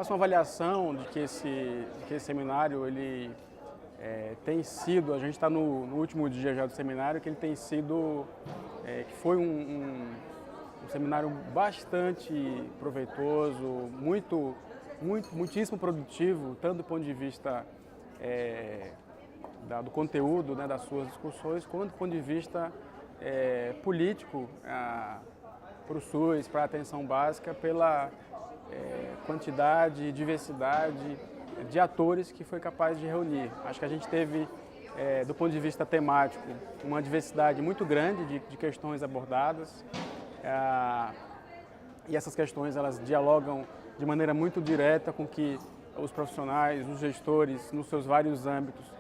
faço uma avaliação de que esse seminário ele tem sido, a gente está no último dia já do seminário, que ele tem sido, que foi um seminário bastante proveitoso, muitíssimo produtivo, tanto do ponto de vista do conteúdo, né, das suas discussões, quanto do ponto de vista político para o SUS, para a atenção básica, pela quantidade e diversidade de atores que foi capaz de reunir. Acho que a gente teve, do ponto de vista temático, uma diversidade muito grande de questões abordadas, e essas questões elas dialogam de maneira muito direta com que os profissionais, os gestores, nos seus vários âmbitos,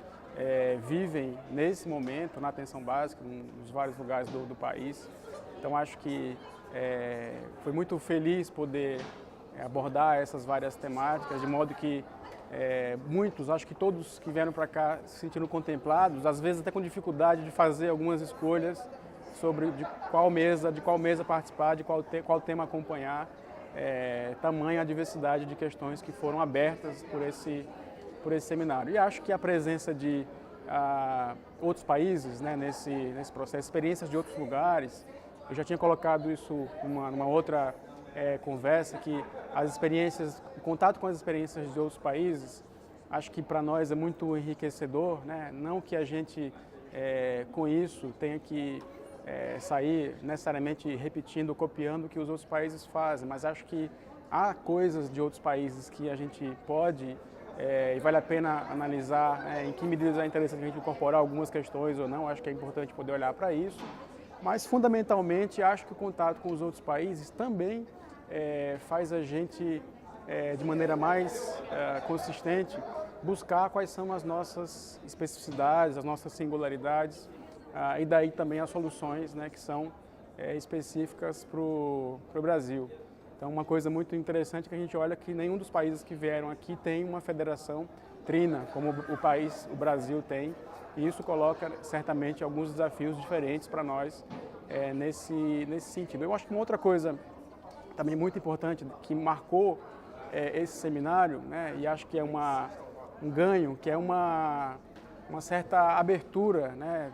vivem nesse momento, na atenção básica, nos vários lugares do país. Então acho que foi muito feliz poder abordar essas várias temáticas, de modo que muitos, acho que todos que vieram para cá se sentiram contemplados, às vezes até com dificuldade de fazer algumas escolhas sobre de qual mesa participar, de qual tema acompanhar, tamanha a diversidade de questões que foram abertas por esse seminário. E acho que a presença de outros países, né, nesse processo, experiências de outros lugares, eu já tinha colocado isso numa outra conversa, que as experiências, o contato com as experiências de outros países, acho que para nós é muito enriquecedor, né? Não que a gente, com isso, tenha que sair necessariamente repetindo, copiando o que os outros países fazem, mas acho que há coisas de outros países que a gente pode e vale a pena analisar em que medida é interessante a gente incorporar algumas questões ou não. Acho que é importante poder olhar para isso, mas fundamentalmente acho que o contato com os outros países também faz a gente, de maneira mais consistente, buscar quais são as nossas especificidades, as nossas singularidades, e daí também as soluções, né, que são específicas para o Brasil. Então, uma coisa muito interessante que a gente olha que nenhum dos países que vieram aqui tem uma federação trina, como o Brasil tem, e isso coloca certamente alguns desafios diferentes para nós nesse sentido. Eu acho que uma outra coisa também muito importante que marcou esse seminário, né, e acho que é um ganho, que é uma certa abertura, né,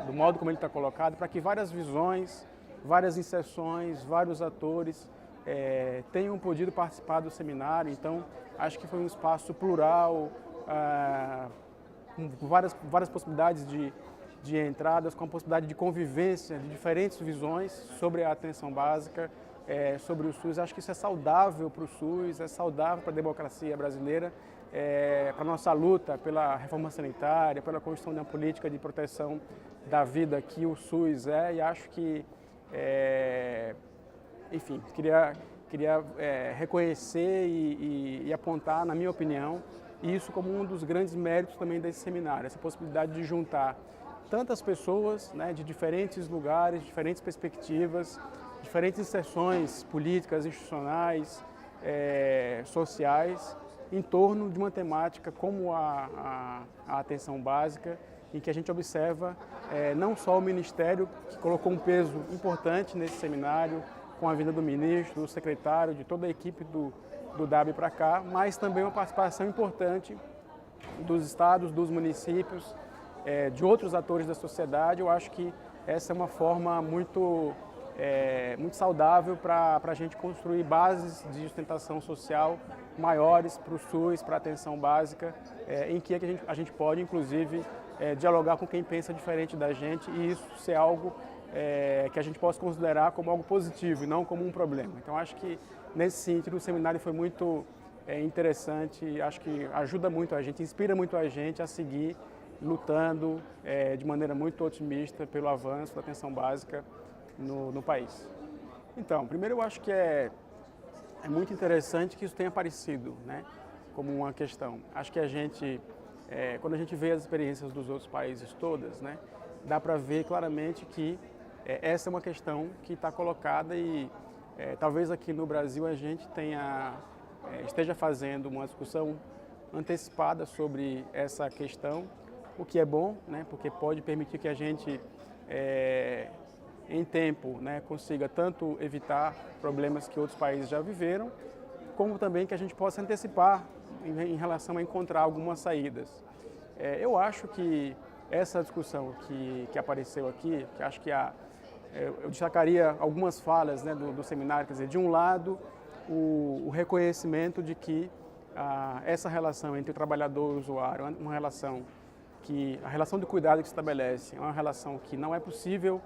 do modo como ele está colocado, para que várias visões, várias inserções, vários atores tenham podido participar do seminário. Então, acho que foi um espaço plural, com várias possibilidades de entradas, com a possibilidade de convivência de diferentes visões sobre a atenção básica, sobre o SUS. Acho que isso é saudável para o SUS, é saudável para a democracia brasileira, para a nossa luta pela reforma sanitária, pela construção de uma política de proteção da vida que o SUS é, e acho que, enfim, queria reconhecer e apontar, na minha opinião, isso como um dos grandes méritos também desse seminário, essa possibilidade de juntar tantas pessoas, né, de diferentes lugares, diferentes perspectivas, diferentes inserções políticas, institucionais, sociais, em torno de uma temática como a atenção básica, em que a gente observa não só o Ministério, que colocou um peso importante nesse seminário, com a vinda do ministro, do secretário, de toda a equipe do DAB para cá, mas também uma participação importante dos estados, dos municípios, de outros atores da sociedade. Eu acho que essa é uma forma muito saudável para a gente construir bases de sustentação social maiores para o SUS, para a atenção básica, em que a gente pode, inclusive, dialogar com quem pensa diferente da gente, e isso ser algo que a gente possa considerar como algo positivo e não como um problema. Então, acho que, nesse sentido, o seminário foi muito interessante, acho que ajuda muito a gente, inspira muito a gente a seguir lutando de maneira muito otimista pelo avanço da atenção básica no país. Então, primeiro eu acho que é muito interessante que isso tenha aparecido, né, como uma questão. Acho que a gente, quando a gente vê as experiências dos outros países todas, né, dá para ver claramente que essa é uma questão que está colocada e talvez aqui no Brasil a gente esteja fazendo uma discussão antecipada sobre essa questão, o que é bom, né, porque pode permitir que a gente em tempo, né, consiga tanto evitar problemas que outros países já viveram, como também que a gente possa antecipar em relação a encontrar algumas saídas. Eu acho que essa discussão que apareceu aqui, que acho que eu destacaria algumas falas, né, do seminário, quer dizer, de um lado, o reconhecimento de que essa relação entre o trabalhador e o usuário é uma relação que, a relação de cuidado que se estabelece é uma relação que não é possível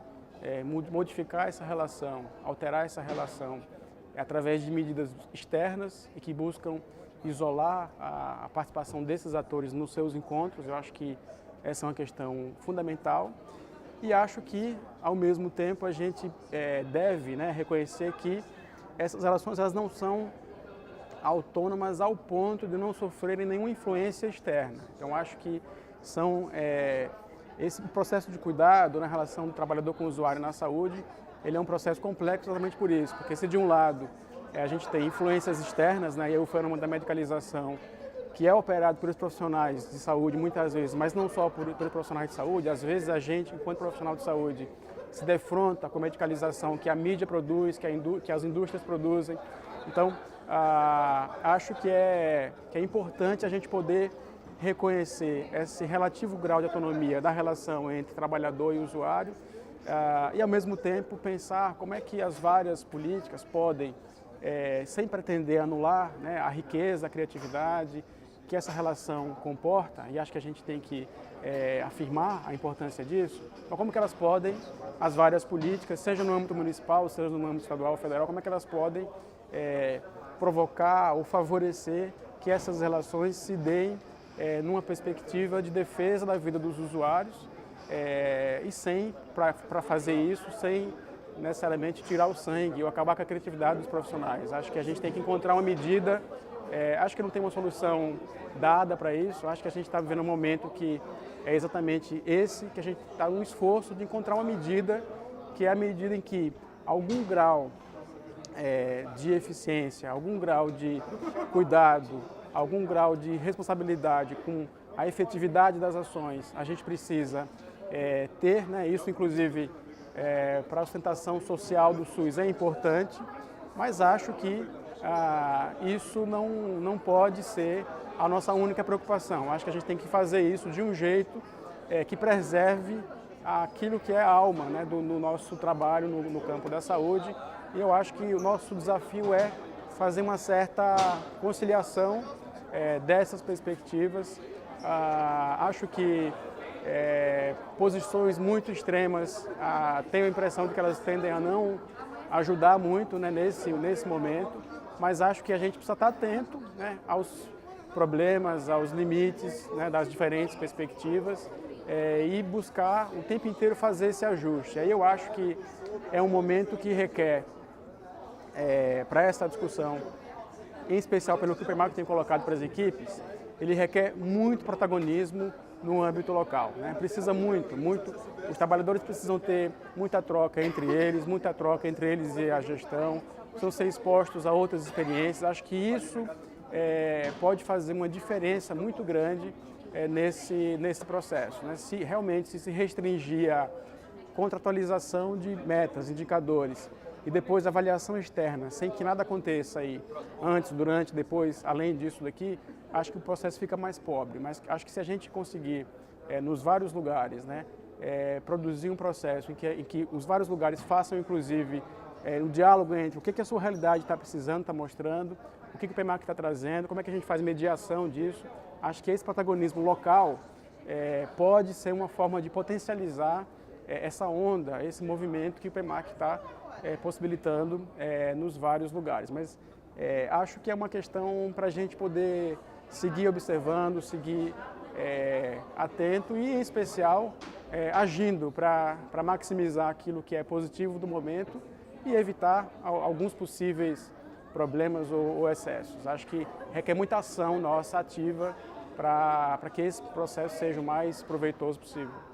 modificar essa relação, alterar essa relação através de medidas externas e que buscam isolar a participação desses atores nos seus encontros. Eu acho que essa é uma questão fundamental e acho que, ao mesmo tempo, a gente deve, né, reconhecer que essas relações elas não são autônomas ao ponto de não sofrerem nenhuma influência externa. Então, acho que esse processo de cuidado na relação do trabalhador com o usuário na saúde, ele é um processo complexo exatamente por isso, porque se de um lado a gente tem influências externas, né, e aí o fenômeno da medicalização, que é operado pelos profissionais de saúde muitas vezes, mas não só pelos profissionais de saúde, às vezes a gente, enquanto profissional de saúde, se defronta com a medicalização que a mídia produz, que as indústrias produzem. Então, acho que é importante a gente poder reconhecer esse relativo grau de autonomia da relação entre trabalhador e usuário e, ao mesmo tempo, pensar como é que as várias políticas podem, sem pretender anular, né, a riqueza, a criatividade que essa relação comporta, e acho que a gente tem que afirmar a importância disso, mas como que elas podem, as várias políticas, seja no âmbito municipal, seja no âmbito estadual ou federal, como é que elas podem provocar ou favorecer que essas relações se deem numa perspectiva de defesa da vida dos usuários e para fazer isso, sem necessariamente tirar o sangue ou acabar com a criatividade dos profissionais. Acho que a gente tem que encontrar uma medida, acho que não tem uma solução dada para isso, acho que a gente está vivendo um momento que é exatamente esse, que a gente está num esforço de encontrar uma medida que é a medida em que algum grau de eficiência, algum grau de cuidado, algum grau de responsabilidade com a efetividade das ações, a gente precisa ter, né, isso inclusive para a sustentação social do SUS é importante, mas acho que isso não pode ser a nossa única preocupação. Acho que a gente tem que fazer isso de um jeito que preserve aquilo que é a alma, né, do nosso trabalho no campo da saúde. E eu acho que o nosso desafio é fazer uma certa conciliação dessas perspectivas. Acho que posições muito extremas, tenho a impressão de que elas tendem a não ajudar muito, né, nesse momento, mas acho que a gente precisa estar atento, né, aos problemas, aos limites, né, das diferentes perspectivas e buscar o tempo inteiro fazer esse ajuste. Aí eu acho que é um momento que requer, para essa discussão, em especial pelo que o PEMAC tem colocado para as equipes, ele requer muito protagonismo no âmbito local, né? Precisa muito, os trabalhadores precisam ter muita troca entre eles e a gestão, precisam ser expostos a outras experiências. Acho que isso pode fazer uma diferença muito grande nesse processo, né? Se realmente se restringir a contratualização de metas, indicadores, e depois avaliação externa, sem que nada aconteça aí, antes, durante, depois, além disso daqui, acho que o processo fica mais pobre. Mas acho que se a gente conseguir, nos vários lugares, né, produzir um processo em que os vários lugares façam, inclusive, o diálogo entre o que a sua realidade está precisando, está mostrando, o que o PEMAC está trazendo, como é que a gente faz mediação disso, acho que esse protagonismo local pode ser uma forma de potencializar essa onda, esse movimento que o PEMAC está possibilitando nos vários lugares. Mas acho que é uma questão para a gente poder seguir observando, seguir atento e, em especial, agindo para maximizar aquilo que é positivo do momento e evitar alguns possíveis problemas ou excessos. Acho que requer muita ação nossa, ativa, para que esse processo seja o mais proveitoso possível.